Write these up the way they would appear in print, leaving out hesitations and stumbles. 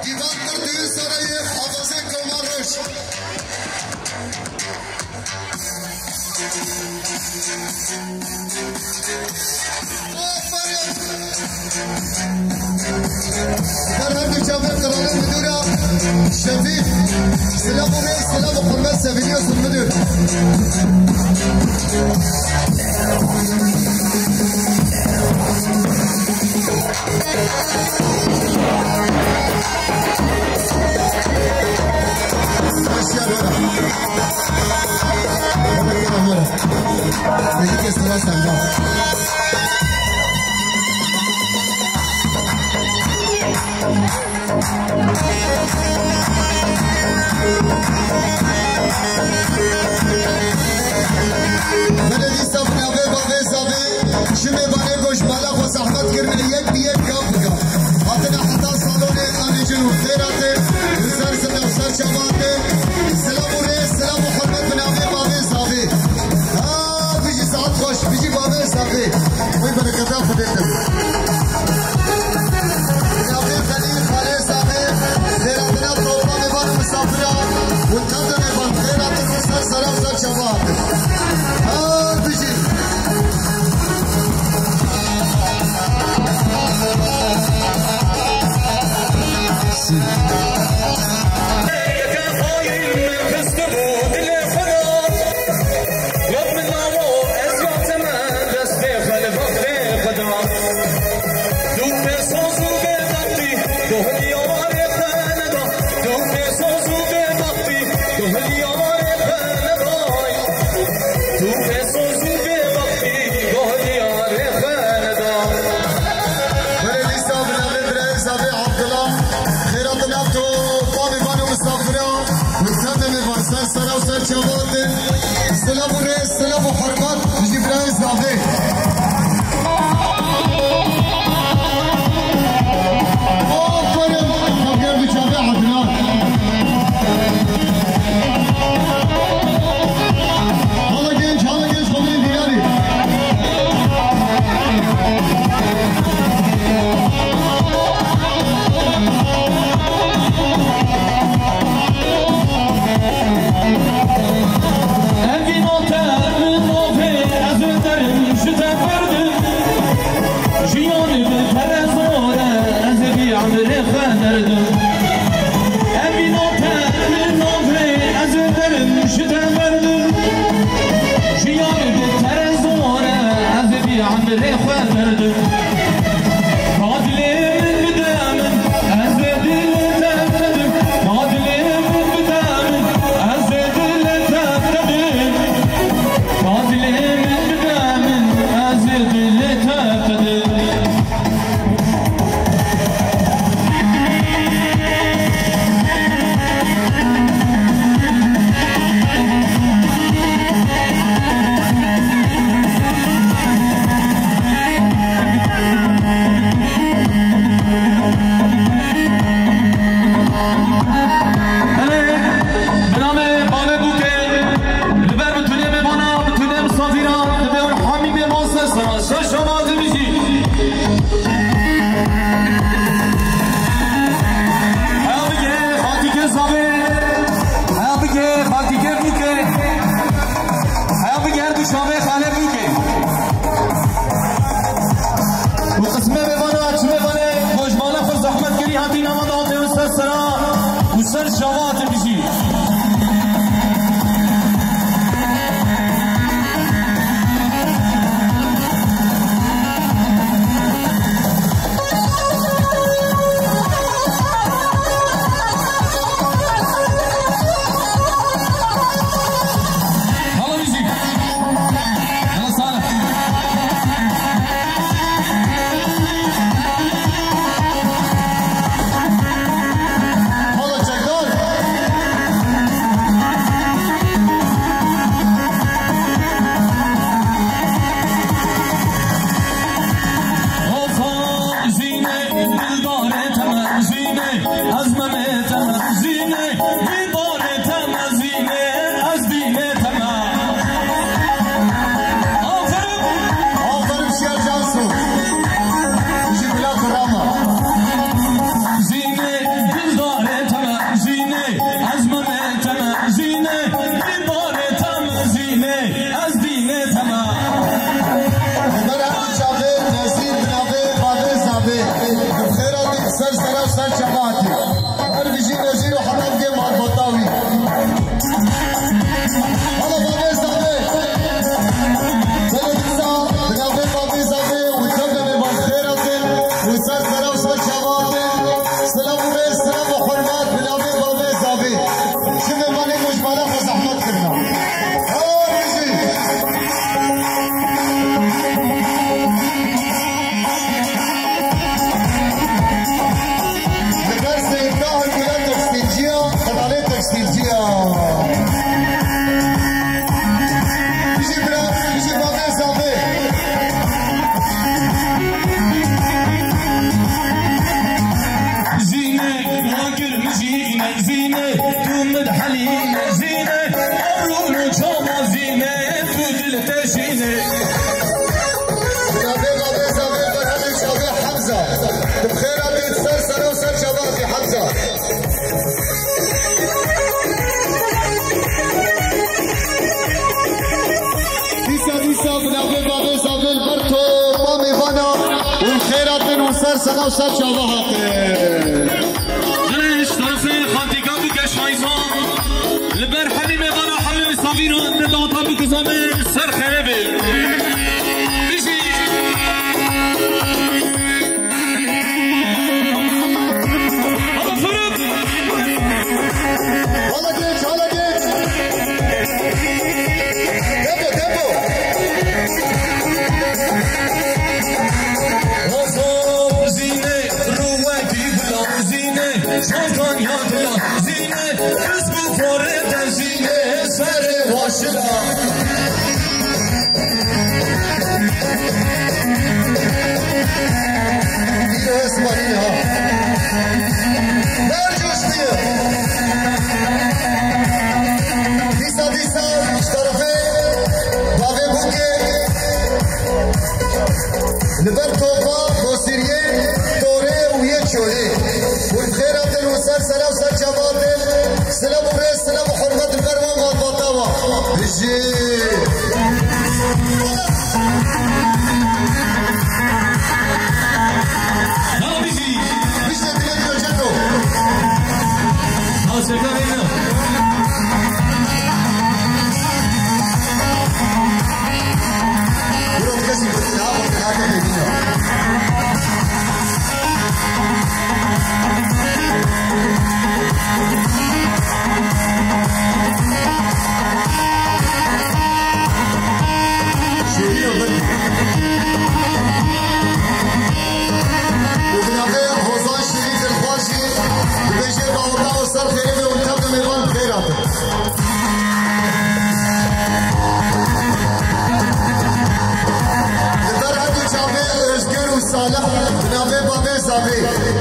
Divandır düğün sarayı, Abazen Komarmış. Aferin. Derhal Mükemmel Kral'ın müdürü Şefik. Selam-ı Bey, selam-ı hürmet seviliyorsun müdür. Peki sıra sende. Belediye safına ve babı sabi şimdi bana koşmala ve zahmet girmeye bir kapıga. Adına hatta salonu anıcın uferatı üzer sınıfsar çabatı selam oraya selam Muhammed bin abi babı sabi. Bizi saat hoş bizi babı sabi. Bu bereketler fıdıktır. Salam sar çabat. Bizi. Selam oraya, selam hürmet, Cibril Zavi. Aferin, Kabir Bıçağı Adnan. Hala genç, Kabir Dinari. سر سر سر جماعتي هر بيجي نجيل وحمام جيم على البطاوي هلا بابي زابي بلد الساعة بنابي بابي زابي وتبني بالخيرة وسر سر سر جماعتي سلام وريس سلام وحرمات بنابي بابي زابي شبه ماني مجمالة وزحمات كرنا سلام سر جواب ليش طرفي خانتيكا بكش حيزان البرحلي مغانا حبيب صابيرو ندعطا بكزامي سر خربي بيجي هذا فرق هلا جيت هلا جيت دبو شلون يا دلا زينة اسمه فورد زينة سر واشلا دي اسمها نرجوش دي ديسا اشترفي بابي بوكي لبرتوبا بوسيريه دوري ويتشولي والخيرات سر سلام سر جماعت سلام وريس سلام وحرمات البرمان والبطاوة بيجي ها بيجي بيجي تلقى جدو ها سكرنا يروح كسي بالتعب والحاجة بيجينا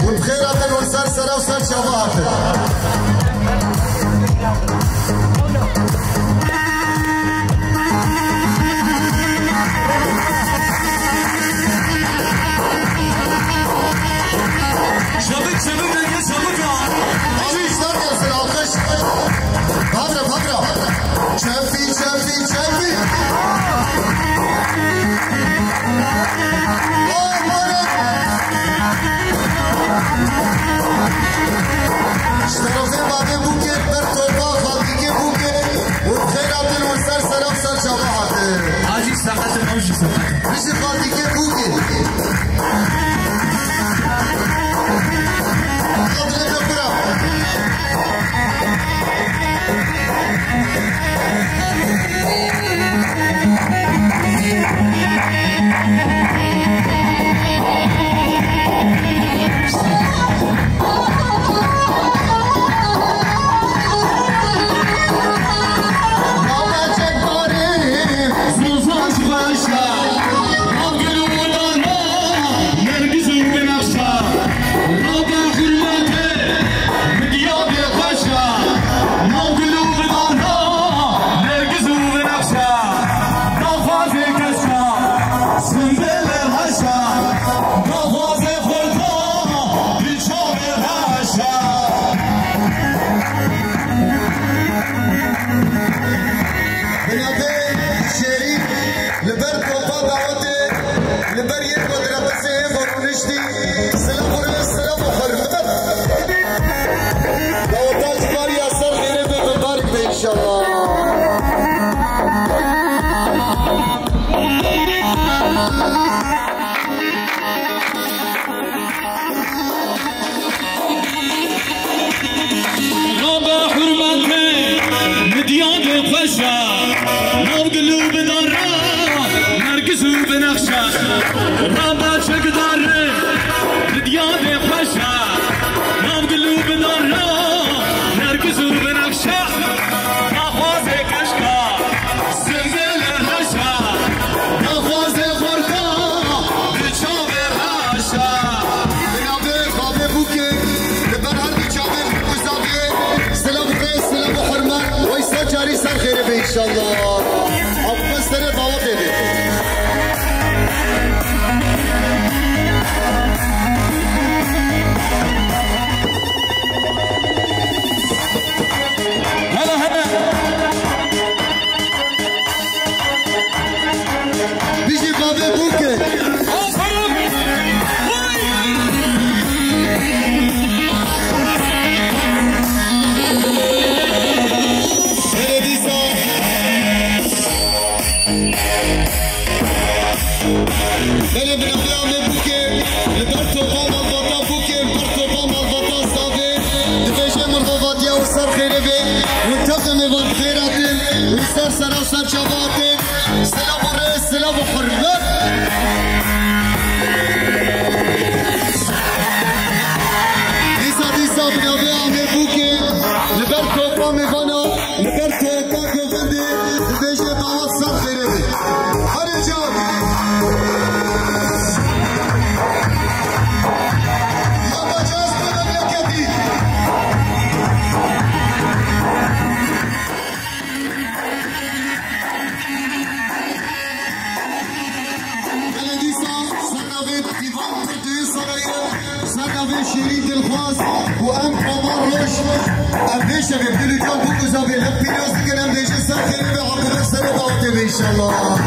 والبخيرة والسر سر وسر شباب بيجي خاطي كيف بوكي قبل الدكرة I'm inşallah. Abdestlere davet edin. سراسر جواتن سلام و رئیس سلام و حرمت دیسا بنابه آمه بوکه لبر توپا میوانا لبر توپا گفنده لبیجه باوت سر خیره بی هر جان یا مجاز مملکتی شیرین دلخواست و ام قمار روش ام بیشه به دلی کام بگذا به لب پیراز کنم دیشه سر خیلی به عقل سر باوته به انشالله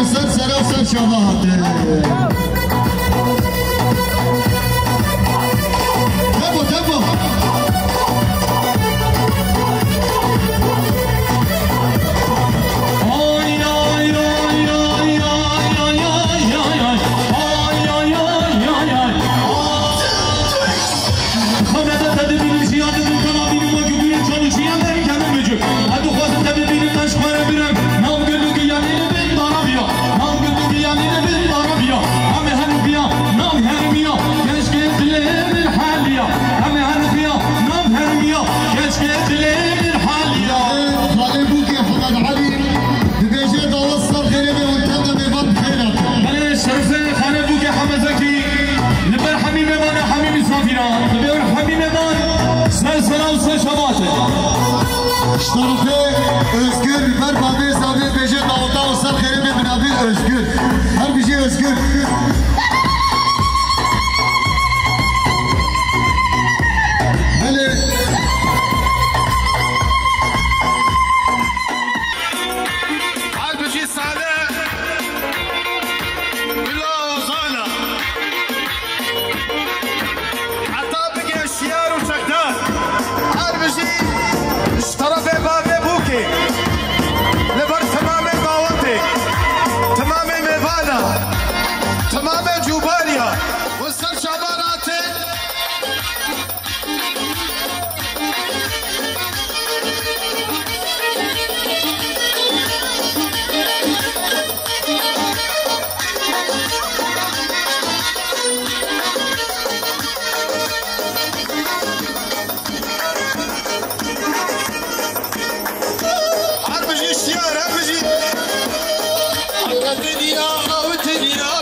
سر سر سر شباهته تبو تبو Ştarife özgür, ver babi zabi beje dağıta olsa kerime binabil özgür. Her bir şey özgür. Hele Halbuki sade Bila ozana Hatta bir şiar uçakta Halbuki طرف باب بوكي لبر تمام باوتي تمام ميفانا تمام جوبانيا والسر شاباناتي الدنيا أو الدنيا